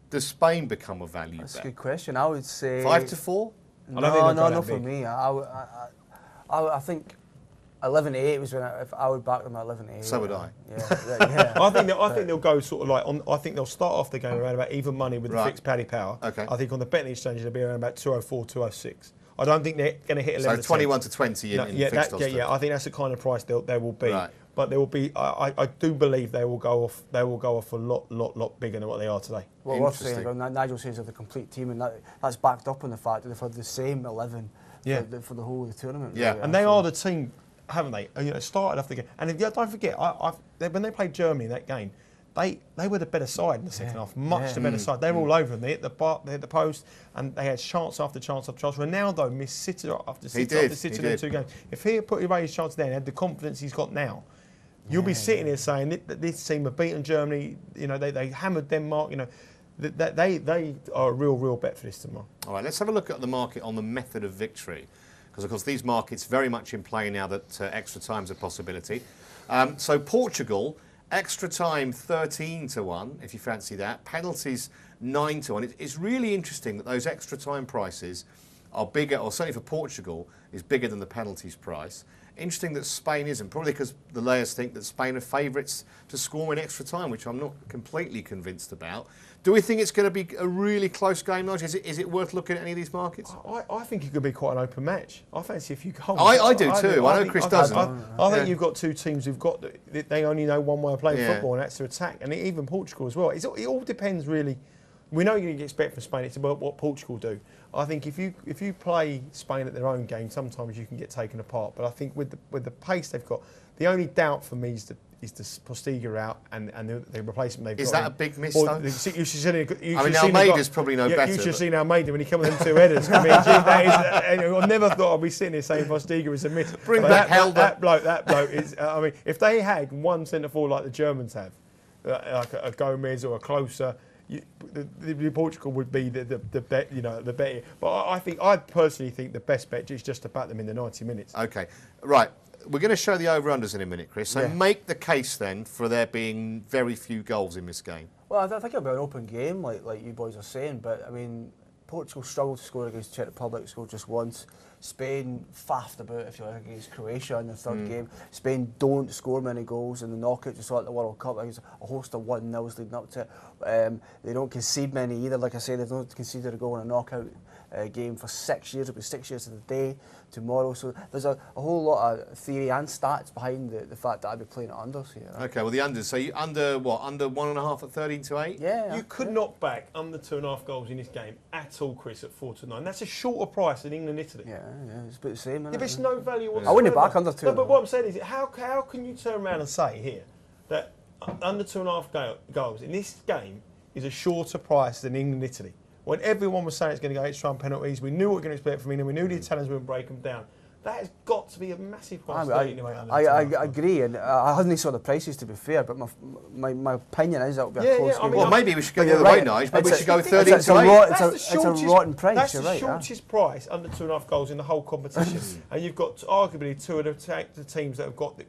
Speaker 1: does Spain become a value bet?
Speaker 3: That's a good question. I would say
Speaker 1: 5-4?
Speaker 3: No, not for me. I think 11-8 was when I would back them at 11-8.
Speaker 1: So would I.
Speaker 3: Yeah.
Speaker 2: I think they'll go sort of like I think they'll start off the game around about even money with the fixed paddy power.
Speaker 1: Okay.
Speaker 2: I think on the betting exchange they'll be around about 204, 206. I don't think they're going to hit 11.
Speaker 1: So 21 to 20 in fixed odds.
Speaker 2: I think that's the kind of price they will be.
Speaker 1: Right.
Speaker 2: But there will be. I do believe they will go off. They will go off a lot bigger than what they are today.
Speaker 3: Well, what saying about Nigel says they're the complete team, and that's backed up on the fact that they've had the same 11 for the whole of the tournament.
Speaker 2: Yeah, really, and they are the team, haven't they? Started off the game, and don't forget, when they played Germany in that game. They were the better side in the second half, much the better side. They were all over them. They hit the bar, they hit the post, and they had chance after chance after chance. Ronaldo missed sitter after sitter after sitter in 2 games. If he had put away his chance then and had the confidence he's got now, you'll be sitting here saying that this team have beaten Germany. They hammered Denmark. They are a real bet for this tomorrow.
Speaker 1: All right, let's have a look at the market on the method of victory. because of course these markets very much in play now that extra time's a possibility. So Portugal, extra time 13-1, if you fancy that. Penalties 9-1. It's really interesting that those extra time prices are bigger, or certainly for Portugal, is bigger than the penalties price. Interesting that Spain isn't, probably because the layers think that Spain are favourites to score in extra time, which I'm not completely convinced about. Do we think it's going to be a really close game, Nigel? Is it worth looking at any of these markets?
Speaker 2: I think it could be quite an open match. I fancy a few goals.
Speaker 1: I do too. I know Chris doesn't.
Speaker 2: I think you've got two teams who've got, they only know one way of playing football, and that's to attack. And even Portugal as well. It all depends really. We know you can expect from Spain, it's about what Portugal do. I think if you play Spain at their own game, sometimes you can get taken apart. But I think with the pace they've got, the only doubt for me is the Postiga out and the replacement they've got.
Speaker 1: Is that a big miss though?
Speaker 2: You should see,
Speaker 1: Almeida's probably no better.
Speaker 2: You should have seen Almeida when he came with them two headers. I mean, I never thought I'd be sitting here saying Postiga was a miss.
Speaker 1: Bring back Helder.
Speaker 2: That bloke is. I mean, if they had one centre forward like the Germans have, like a Gomez or a Closer, Portugal would be the better. But I personally think the best bet is just to back them in the 90 minutes.
Speaker 1: Okay, right. We're going to show the over-unders in a minute, Chris. So make the case then for there being very few goals in this game.
Speaker 3: Well, I think it'll be an open game, like you boys are saying. But I mean, Portugal struggled to score against the Czech Republic, scored just once. Spain faffed about, if you like, against Croatia in the third game. Spain don't score many goals in the knockout, just like the World Cup. There's a host of 1-0s leading up to it. They don't concede many either. Like I say, they've not conceded a goal in a knockout game for 6 years. It'll be 6 years to the day tomorrow. So there's a whole lot of theory and stats behind the fact that I'd be playing at unders here. Right?
Speaker 1: Okay, well the unders. So you under what? Under 1.5 at 13-8?
Speaker 3: Yeah.
Speaker 2: You could not back under 2.5 goals in this game at all, Chris, at 4-9. That's a shorter price than England Italy.
Speaker 3: Yeah, it's about the same.
Speaker 2: But it's no value whatsoever.
Speaker 3: I wouldn't back under 2.
Speaker 2: No, but what I'm saying is, how can you turn around and say here that under 2.5 goals in this game is a shorter price than England Italy? When everyone was saying it's going to go extra time penalties, we knew what we were going to expect from England, we knew the Italians were going to break them down. That has got to be a massive price.
Speaker 3: I agree, and I hadn't saw the prices to be fair, but my opinion is that will be a close game.
Speaker 1: Well, maybe we should go the other way, Nigel. Maybe we should go 13-8.
Speaker 3: It's a rotten price.
Speaker 2: That's
Speaker 3: you're
Speaker 2: the
Speaker 3: right,
Speaker 2: shortest price under 2.5 goals in the whole competition, and you've got arguably two of the teams that have got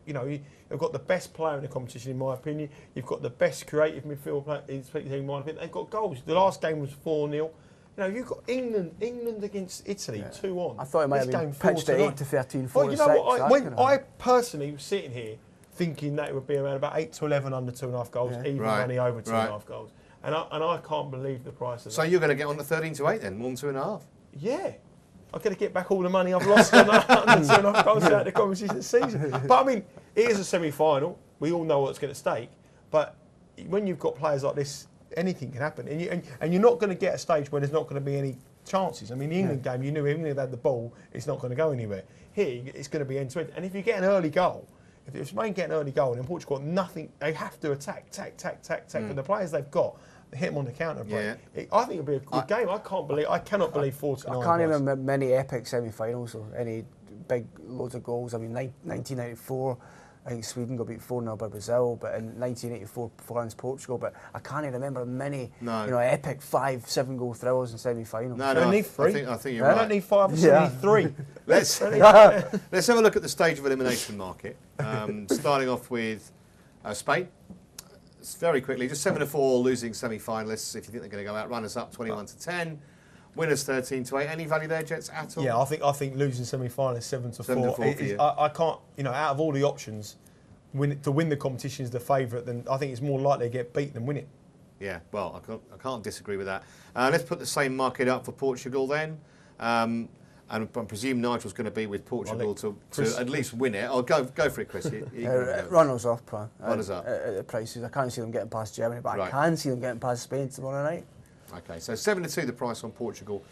Speaker 2: have got the best player in the competition, in my opinion. You've got the best creative midfield player in my opinion. They've got goals. The last game was 4-0. You've got England against Italy, 2-1.
Speaker 3: I thought it might have been pitched at 8-13, 4-6.
Speaker 2: Well, you know what? I personally was sitting here thinking that it would be around about 8-11 under 2.5 goals, even money over 2.5 goals. And I can't believe the price of that.
Speaker 1: So you're going to get on the 13-8 then, 1-2.5?
Speaker 2: Yeah. I'm going to get back all the money I've lost on under 2.5 goals throughout the competition this season. But I mean, it is a semi-final. We all know what's going to stake. But when you've got players like this, anything can happen, and you're not going to get a stage where there's not going to be any chances. I mean, the England game, you knew even if they had the ball, it's not going to go anywhere. Here, it's going to be end-to-end. And if you get an early goal, if Spain get an early goal and Portugal got nothing, they have to attack. And the players they've got, hit them on the counter break. I think it'll be a good game. I cannot believe 49.
Speaker 3: I can't remember many epic semi-finals or any big loads of goals. I mean, 1994. I think Sweden got beat 4-0 by Brazil, but in 1984, France-Portugal. But I can't even remember many, epic 5-7 goal thrillers in semi-finals.
Speaker 1: No,
Speaker 2: I don't need 3.
Speaker 1: I think you're right.
Speaker 2: I don't need 5, I need 3.
Speaker 1: Let's have a look at the stage of elimination market. Starting off with Spain. Very quickly, just 7-4 losing semi-finalists. If you think they're going to go out, runners up 21-10. Winners 13-8. Any value there, Jets, at all?
Speaker 2: Yeah, I think losing semi-finals 7-4. I can't. Out of all the options, to win the competition is the favourite. Then I think it's more likely to get beat than win it.
Speaker 1: Yeah, well, I can't disagree with that. Let's put the same market up for Portugal then. And I presume Nigel's going to be with Portugal to at least win it. Or go for it, Chris.
Speaker 3: Runners up,
Speaker 1: runners up.
Speaker 3: At the prices. I can't see them getting past Germany, but I can see them getting past Spain tomorrow night.
Speaker 1: Okay, so 7-2 the price on Portugal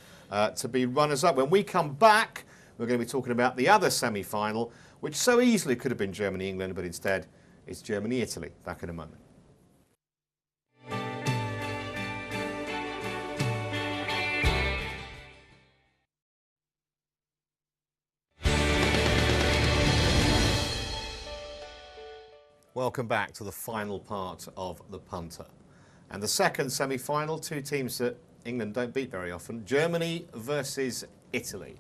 Speaker 1: to be runners-up. When we come back, we're going to be talking about the other semi-final, which so easily could have been Germany-England, but instead it's Germany-Italy. Back in a moment. Welcome back to the final part of The Punter. And the second semi-final, two teams that England don't beat very often, Germany versus Italy.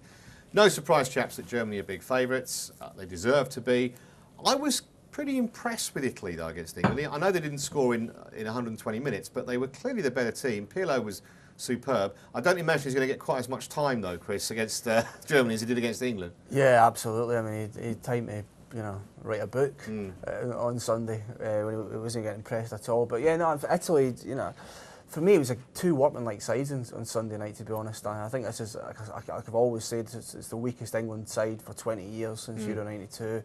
Speaker 1: No surprise, chaps, that Germany are big favourites. They deserve to be. I was pretty impressed with Italy, though, against England. I know they didn't score in 120 minutes, but they were clearly the better team. Pirlo was superb. I don't imagine he's going to get quite as much time, though, Chris, against Germany as he did against England.
Speaker 3: Yeah, absolutely. I mean, he had time to, write a book on Sunday when he wasn't getting pressed at all. But yeah, no, Italy, for me, it was two workmanlike sides on Sunday night, to be honest. I think this is, like I've always said, it's the weakest England side for 20 years since Euro '92.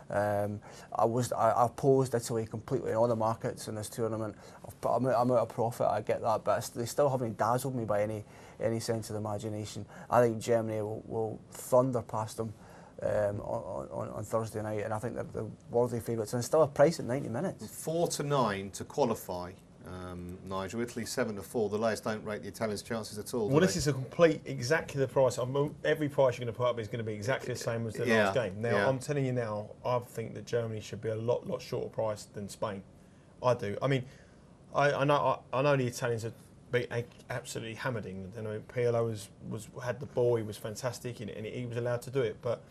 Speaker 3: I posed Italy completely in all the markets in this tournament. I'm out of profit, I get that, but they still haven't dazzled me by any sense of imagination. I think Germany will thunder past them on Thursday night, and I think they're worthy favourites, and it's still a price at 90 minutes.
Speaker 1: 4-9 to qualify. Nigel, Italy 7-4. The layers don't rate the Italians' chances at all.
Speaker 2: Well, this is exactly the price. Every price you're going to put up is going to be exactly the same as the last game. Now, I'm telling you now, I think that Germany should be a lot shorter priced than Spain. I do. I mean, I know the Italians have absolutely hammered England. Pirlo had the ball. He was fantastic, and he was allowed to do it. But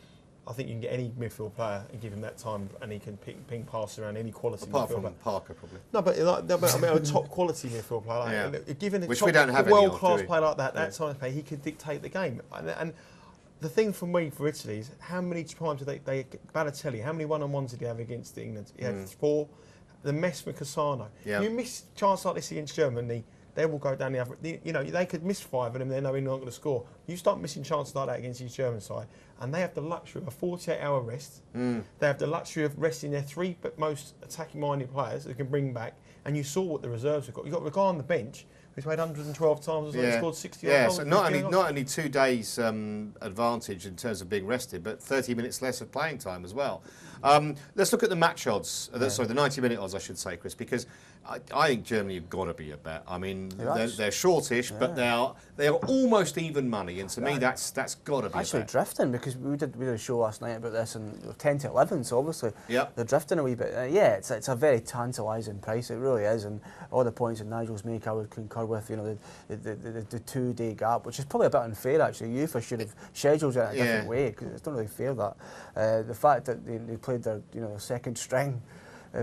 Speaker 2: I think you can get any midfield player and give him that time, and he can ping pass around any quality.
Speaker 1: Apart from Parker, probably.
Speaker 2: No, but I mean, a top quality midfield player. Given a
Speaker 1: we don't have
Speaker 2: world class player like that time of play, he could dictate the game. And the thing for me for Italy is how many times did they Balotelli? How many one-on-ones did he have against England? He had 4. The mess with Cassano. You miss a chance like this against Germany, they will go down the other. They could miss 5 of them. They know they're not going to score. You start missing chances like that against the German side, and they have the luxury of a 48-hour rest. They have the luxury of resting their 3 most attacking-minded players that can bring back. And you saw what the reserves have got. You got a guy on the bench who's played 112 times, and scored 60.
Speaker 1: So not only 2 days advantage in terms of being rested, but 30 minutes less of playing time as well. Let's look at the match odds. Sorry, the 90-minute odds, I should say, Chris, because I think Germany have got to be a bet. I mean, they're shortish, but they are almost even money, and to me, that's got to be
Speaker 3: actually
Speaker 1: a bet.
Speaker 3: Drifting, because we did a show last night about this, and 10 to 11, so obviously they're drifting a wee bit. It's a very tantalising price, it really is, and all the points that Nigel's make I would concur with. The 2-day gap, which is probably a bit unfair actually. UEFA should have scheduled it in a different way, because it's not really fair that. The fact that they played their second string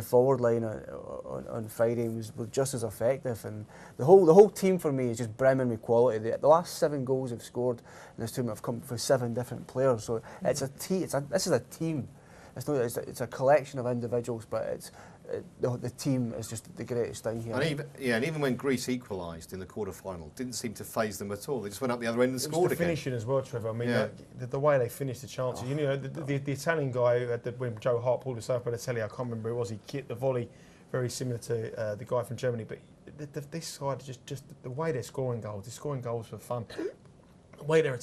Speaker 3: forward line on Friday was just as effective, and the whole team for me is just brimming with quality. The last 7 goals they've scored in this tournament have come from 7 different players, so it's a team. This is a team. It's a collection of individuals, but the team is just the greatest thing here.
Speaker 1: And even when Greece equalised in the quarter-final, didn't seem to faze them at all. They just went up the other end and scored again.
Speaker 2: The finishing as well, Trevor. I mean, the way they finished the chances. The Italian guy who had when Joe Hart pulled himself by the telly, I can't remember who it was. He kicked the volley, very similar to the guy from Germany. But this side, just the way they're scoring goals for fun. The way they're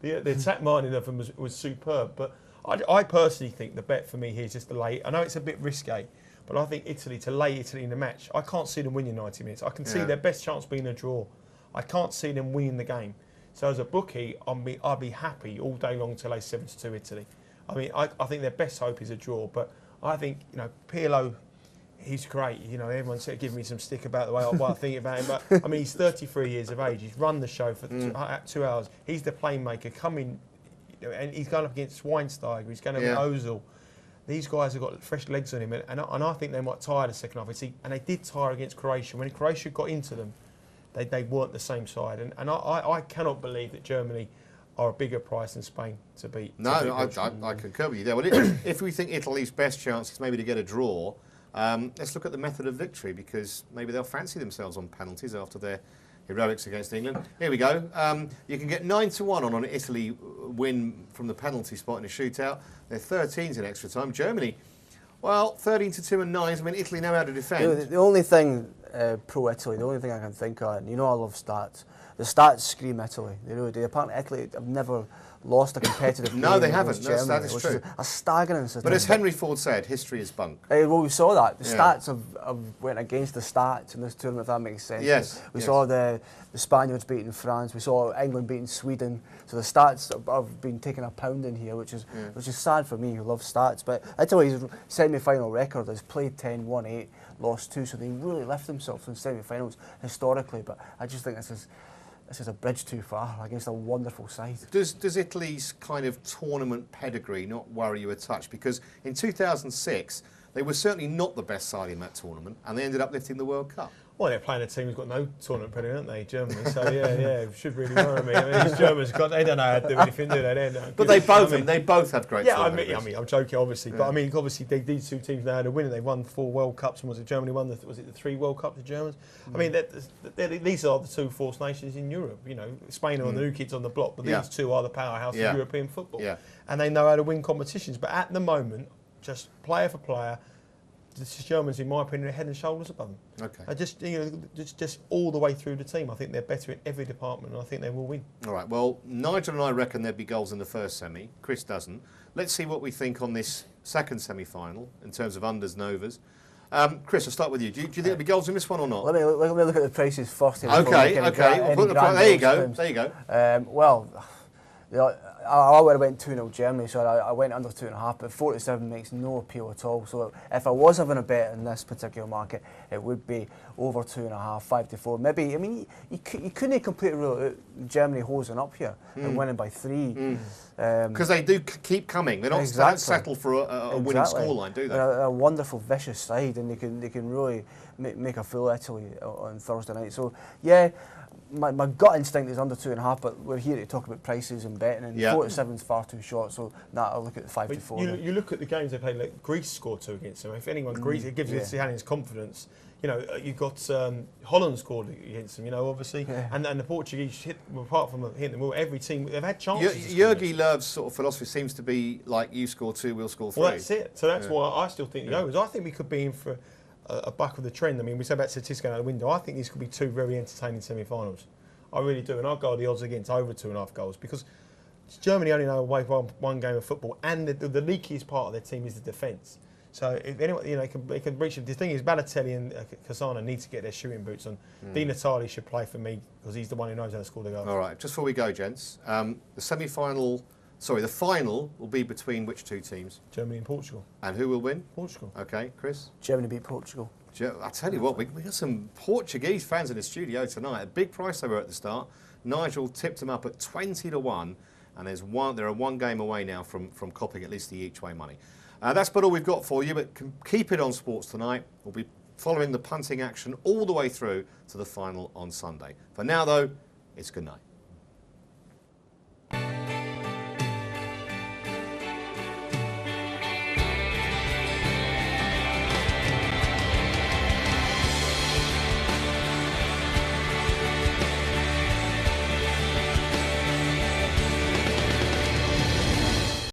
Speaker 2: the attack minding of them was superb. But I personally think the bet for me here is just to lay. I know it's a bit risque, but I think to lay Italy in the match. I can't see them winning 90 minutes. I can see their best chance being a draw. I can't see them winning the game. So as a bookie, I'd be happy all day long to lay 7-2 Italy. I mean, I think their best hope is a draw, but I think Pirlo, he's great. Everyone's sort of giving me some stick about the way I think about him, but I mean, he's 33 years of age. He's run the show for 2 hours. He's the playmaker coming. And he's going up against Schweinsteiger, he's going up against Ozil. These guys have got fresh legs on him, and I think they might tire the second half. And they did tire against Croatia. When Croatia got into them, they weren't the same side. And I cannot believe that Germany are a bigger price than Spain to beat.
Speaker 1: No, I concur with you there. Well, if we think Italy's best chance is maybe to get a draw, let's look at the method of victory, because maybe they'll fancy themselves on penalties after their heroics against England. Here we go. You can get 9-1 on an Italy win from the penalty spot in a shootout. They're 13s in extra time. Germany, well, 13-2 and 9s. I mean, Italy know how to defend.
Speaker 3: The only thing pro Italy, the only thing I can think of, and I love stats. The stats scream Italy. They really do. Apparently, Italy have never lost a competitive game.
Speaker 1: No, they haven't.
Speaker 3: Germany,
Speaker 1: that is true.
Speaker 3: A staggering statistic.
Speaker 1: But as Henry Ford said, history is bunk.
Speaker 3: Well, we saw that. The stats have went against the stats in this tournament, if that makes sense.
Speaker 1: Yes.
Speaker 3: We saw the Spaniards beating France. We saw England beating Sweden. So the stats have been taking a pounding here, which is sad for me, who love stats. But Italy's semi-final record is played 10, won 8, lost 2. So they really left themselves in semi-finals historically. But I just think this is this is a bridge too far against a wonderful side.
Speaker 1: Does Italy's kind of tournament pedigree not worry you a touch? Because in 2006, they were certainly not the best side in that tournament, and they ended up lifting the World Cup.
Speaker 2: Well, they're playing a team who's got no tournament pedigree, aren't they? Germany. So yeah, it should really worry me. I mean, these Germans they don't know how to do anything, do they?
Speaker 1: But they both have great.
Speaker 2: Yeah, I mean, I'm joking, obviously, but I mean, obviously, these two teams know how to win, and they won 4 World Cups. And was it Germany won? Was it the 3 World Cups? The Germans. I mean, these are the 2 force nations in Europe. You know, Spain are the new kids on the block, but these 2 are the powerhouse of European football, and they know how to win competitions. But at the moment, just player for player, the Germans, in my opinion, are head and shoulders above them.
Speaker 1: Okay.
Speaker 2: I just all the way through the team. I think they're better in every department, and I think they will win.
Speaker 1: All right. Well, Nigel and I reckon there'd be goals in the first semi. Chris doesn't. Let's see what we think on this second semi-final in terms of unders and overs. Chris, I'll start with you. Do you think there'll be goals in this one or not?
Speaker 3: Let me look at the prices first.
Speaker 1: Okay. There you go.
Speaker 3: Well, I would have went 2-0 Germany, so I went under 2.5, but 4-7 makes no appeal at all. So if I was having a bet in this particular market, it would be over 2.5, 5-4. Maybe, I mean, you couldn't completely rule out Germany hosing up here and winning by 3.
Speaker 1: Because they do keep coming. They don't settle for a winning scoreline, do they?
Speaker 3: They're a wonderful, vicious side, and they can really make a fool of Italy on Thursday night. So, yeah. My gut instinct is under 2.5, but we're here to talk about prices and betting, and 4-7 is far too short. So I'll look at the 5-4.
Speaker 2: You look at the games they played. Like Greece scored 2 against them. If anyone, Greece, it gives the Italians confidence. You know, you've got Holland scored against them. You know, obviously, and the Portuguese apart from hitting them, every team they've had chances.
Speaker 1: Jurgi Löw's sort of philosophy seems to be like, you score 2, we'll score 3.
Speaker 2: Well, that's it. So that's why I still think the overs. I think we could be in for a buck of the trend. I mean, we said about statistics out the window. I think these could be 2 very entertaining semi-finals. I really do, and I'll go the odds against over 2.5 goals, because Germany only know away one game of football, and the leakiest part of their team is the defence. So if anyone, you know, they can reach it. The thing is, Balotelli and Cassano need to get their shooting boots on. Di Natale should play for me, because he's the one who knows how to score the goals.
Speaker 1: All right, just before we go, gents, the final will be between which 2 teams?
Speaker 2: Germany and Portugal.
Speaker 1: And who will win?
Speaker 2: Portugal.
Speaker 1: Okay, Chris?
Speaker 3: Germany beat Portugal.
Speaker 1: I tell you what, we got some Portuguese fans in the studio tonight. A big price they were at the start. Nigel tipped them up at 20-1, and they're 1 game away now from copping at least the each-way money. That's about all we've got for you, but keep it on Sports Tonight. We'll be following the punting action all the way through to the final on Sunday. For now, though, it's good night.